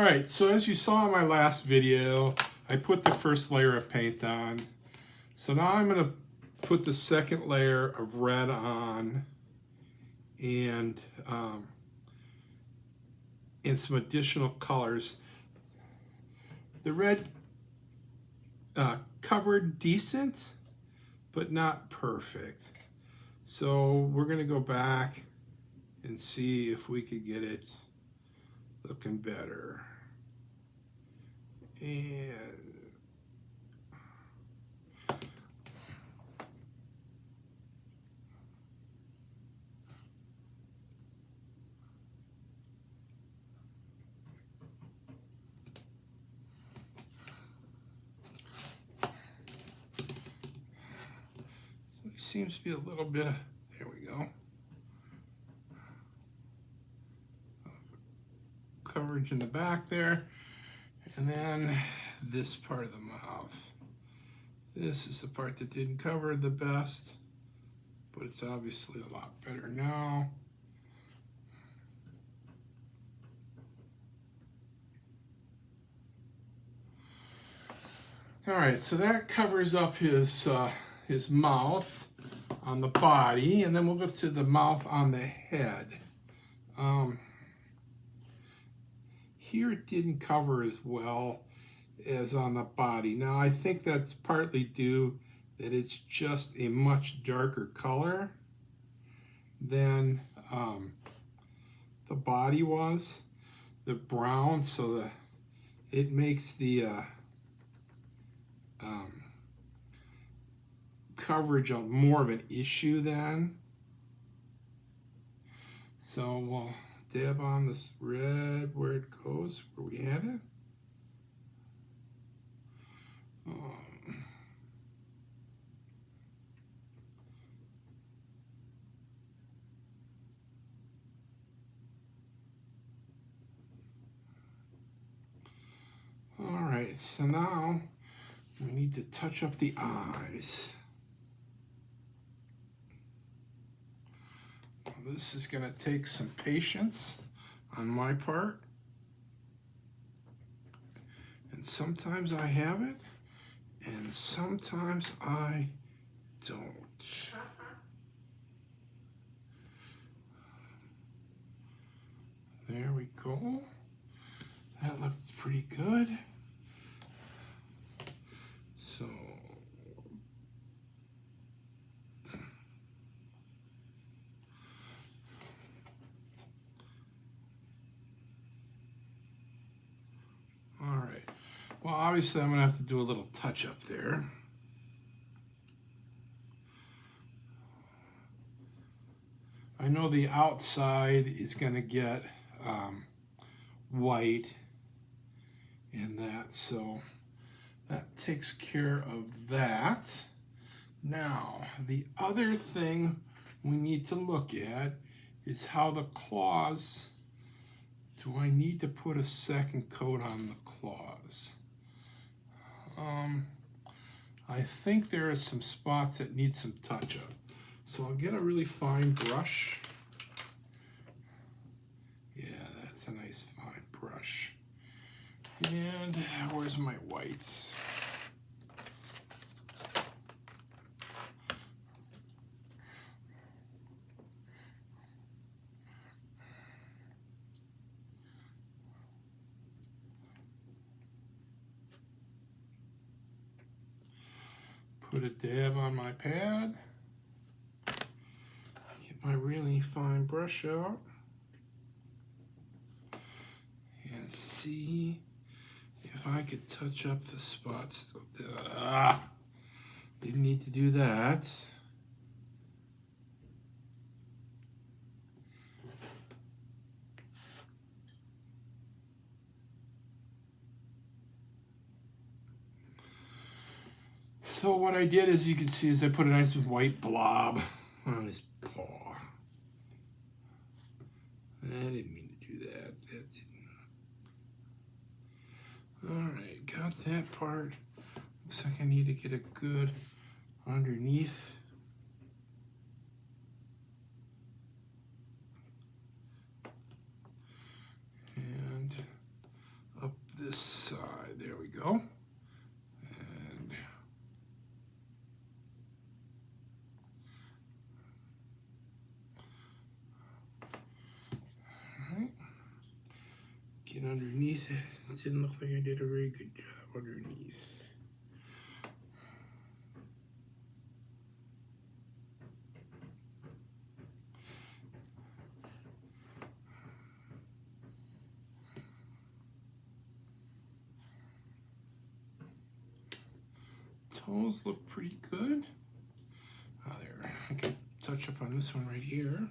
All right, so as you saw in my last video, I put the first layer of paint on. So now I'm going to put the second layer of red on and some additional colors. The red covered decent, but not perfect. So we're going to go back and see if we could get it looking better. And there seems to be a little bit of, there we go, coverage in the back there. And then this part of the mouth. This is the part that didn't cover the best, but it's obviously a lot better now. All right, so that covers up his mouth on the body, and then we'll go to the mouth on the head. Here it didn't cover as well as on the body. Now I think that's partly due that it's just a much darker color than the body was, the brown, so it makes the coverage of more of an issue then. So we'll dab on this red where it goes, where we had it. All right, so now we need to touch up the eyes. This is going to take some patience on my part. And sometimes I have it, and sometimes I don't. There we go. That looks pretty good. So all right. Well, obviously I'm going to have to do a little touch up there. I know the outside is going to get white in that, so that takes care of that. Now, the other thing we need to look at is how the claws, do I need to put a second coat on the claws? I think there are some spots that need some touch up. So I'll get a really fine brush. Yeah, that's a nice fine brush. And where's my whites? Put a dab on my pad. Get my really fine brush out. And see if I could touch up the spots. Didn't need to do that. So what I did, as you can see, is I put a nice white blob on his paw. I didn't mean to do that. Alright, got that part. Looks like I need to get a good underneath. And go. And all right. Get underneath it. It didn't look like I did a very good job underneath. Toes look pretty good. There, I can touch up on this one right here.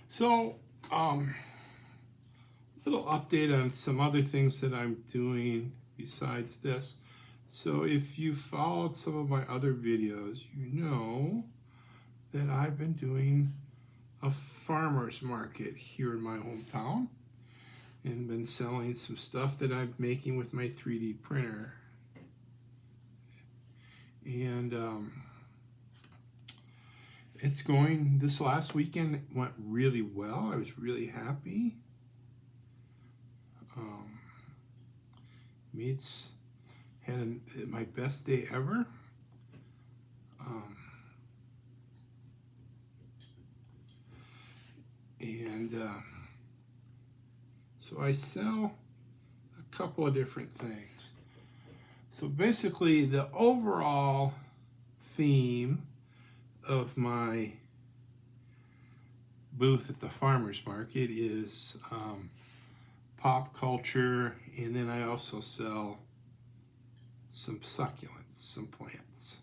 So, little update on some other things that I'm doing besides this. So if you followed some of my other videos, you know that I've been doing a farmer's market here in my hometown and been selling some stuff that I'm making with my 3D printer. And it's going, this last weekend went really well. I was really happy. Had my best day ever. So I sell a couple of different things. So basically the overall theme of my booth at the farmer's market is pop culture, and then I also sell some succulents, some plants.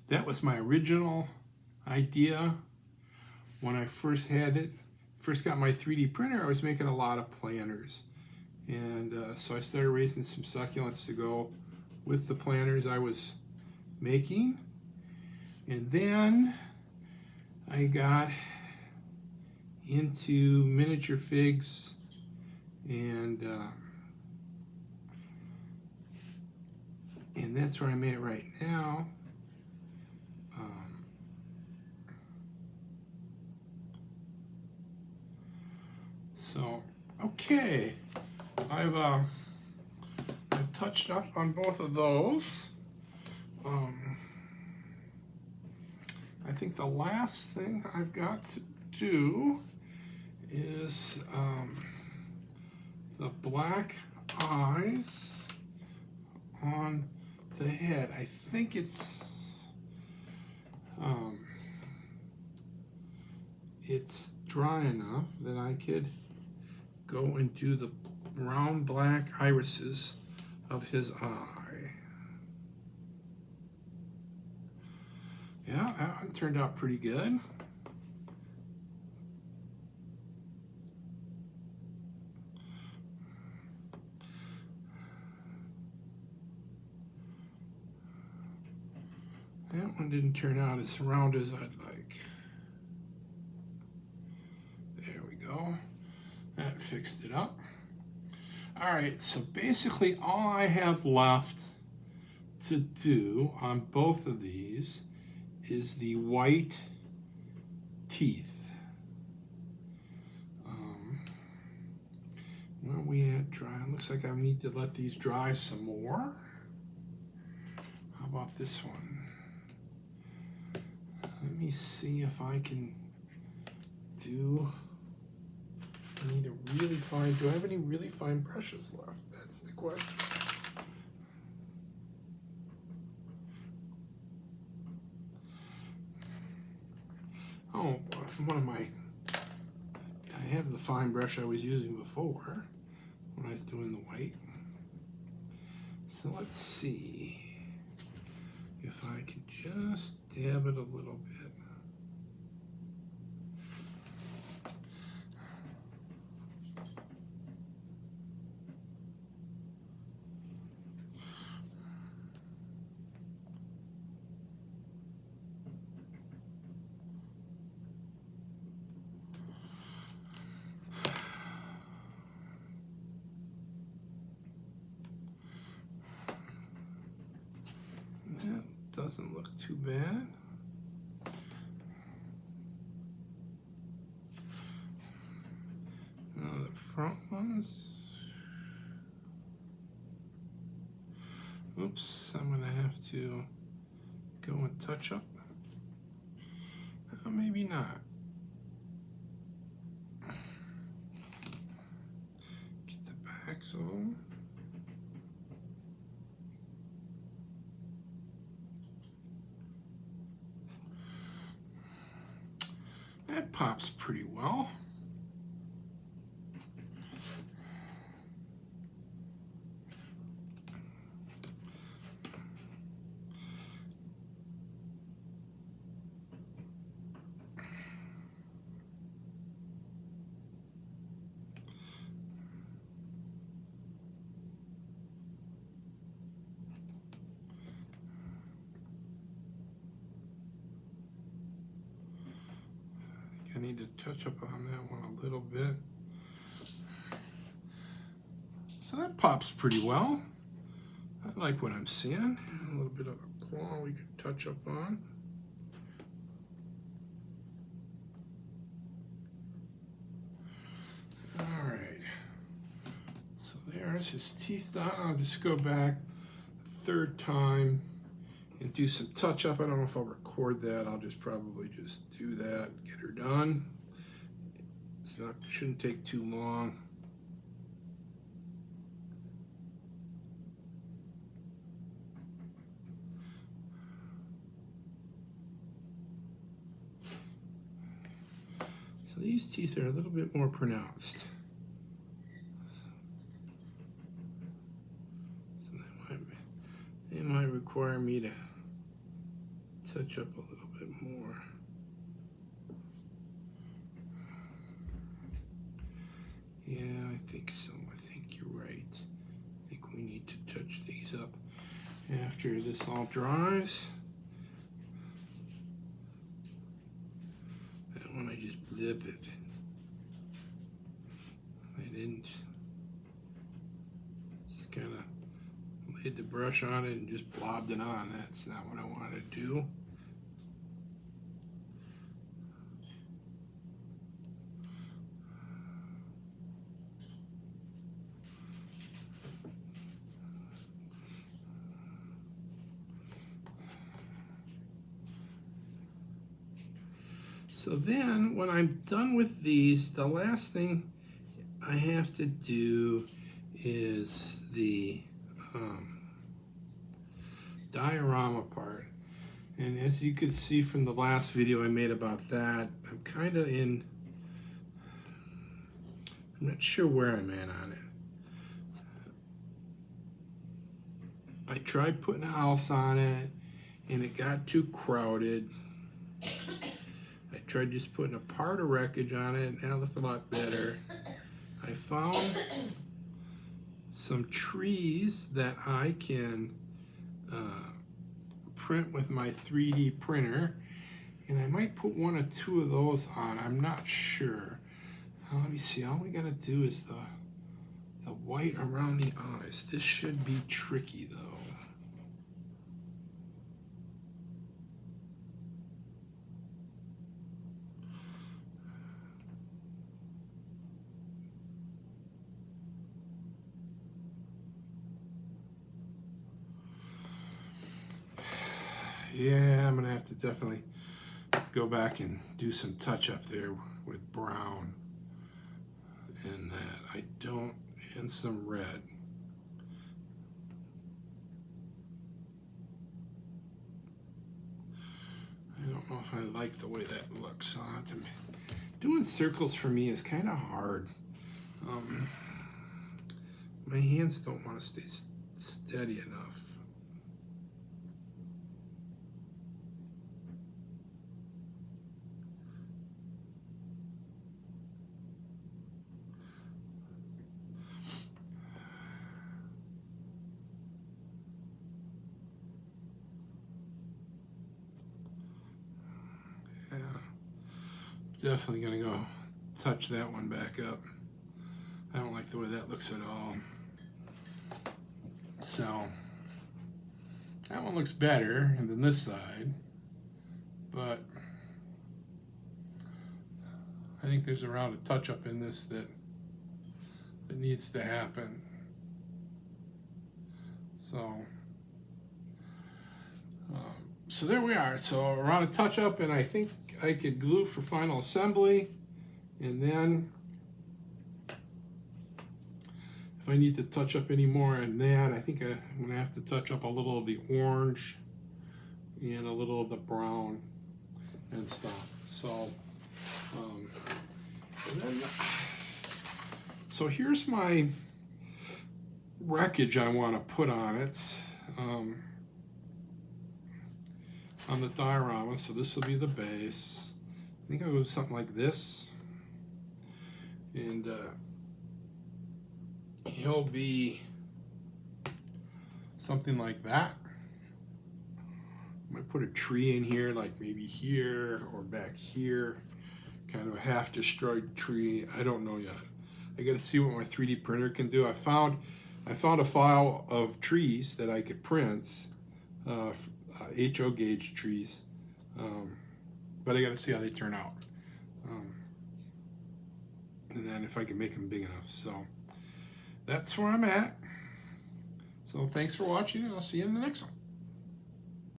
That was my original idea when I first got my 3D printer. I was making a lot of planters, and so I started raising some succulents to go with the planters I was making. And then I got into miniature figs, and that's where I'm at right now. So okay, I've touched up on both of those. I think the last thing I've got to do is the black eyes on the head. I think it's dry enough that I could go and do the round black irises of his eye. Yeah, that one turned out pretty good. That one didn't turn out as round as I'd like. There we go. That fixed it up. All right, so basically all I have left to do on both of these is the white teeth. Where are we at dry? Looks like I need to let these dry some more. How about this one? Let me see if I can do. I need a really fine. Do I have any really fine brushes left? That's the question. Oh, one of my. I have the fine brush I was using before when I was doing the white. So let's see if I can just dab it a little bit. Doesn't look too bad. Now the front ones. Oops, I'm gonna have to go and touch up. Maybe not. Get the backs on. That pops pretty well. I need to touch up on that one a little bit. So that pops pretty well. I like what I'm seeing. A little bit of a claw we could touch up on. All right. So there's his teeth done. I'll just go back a third time and do some touch up. I don't know if I'll record that. I'll just probably just do that, get her done. Shouldn't take too long. So these teeth are a little bit more pronounced. So they might require me to touch up a little bit more. Yeah, I think so. I think you're right. I think we need to touch these up after this all dries. That one I just blip it. I didn't. Just kind of laid the brush on it and just blobbed it on. That's not what I wanted to do. So then when I'm done with these, the last thing I have to do is the diorama part. And as you could see from the last video I made about that, I'm kind of I'm not sure where I'm at on it. I tried putting a house on it and it got too crowded. I tried just putting a part of wreckage on it and that looked a lot better. I found some trees that I can print with my 3D printer, and I might put one or two of those on. I'm not sure. Let me see. All we gotta do is the white around the eyes. This should be tricky though. Yeah, I'm gonna have to definitely go back and do some touch up there with brown and that. And some red. I don't know if I like the way that looks. Doing circles for me is kind of hard. My hands don't want to stay steady enough. Definitely gonna go touch that one back up. I don't like the way that looks at all. So That one looks better than this side, but I think there's a round of touch-up in this that needs to happen. So there we are. So a round of touch-up, and I think I could glue for final assembly, and then if I need to touch up any more on that, I think I'm going to have to touch up a little of the orange and a little of the brown and stuff. So, and then, so here's my wreckage I want to put on it, on the diorama. So this will be the base. I think I'll go something like this, and he'll be something like that. I might put a tree in here, like maybe here or back here, kind of a half destroyed tree. I don't know yet. I got to see what my 3D printer can do. I found a file of trees that I could print, HO gauge trees, but I got to see how they turn out, and then if I can make them big enough. So that's where I'm at. So thanks for watching, and I'll see you in the next one.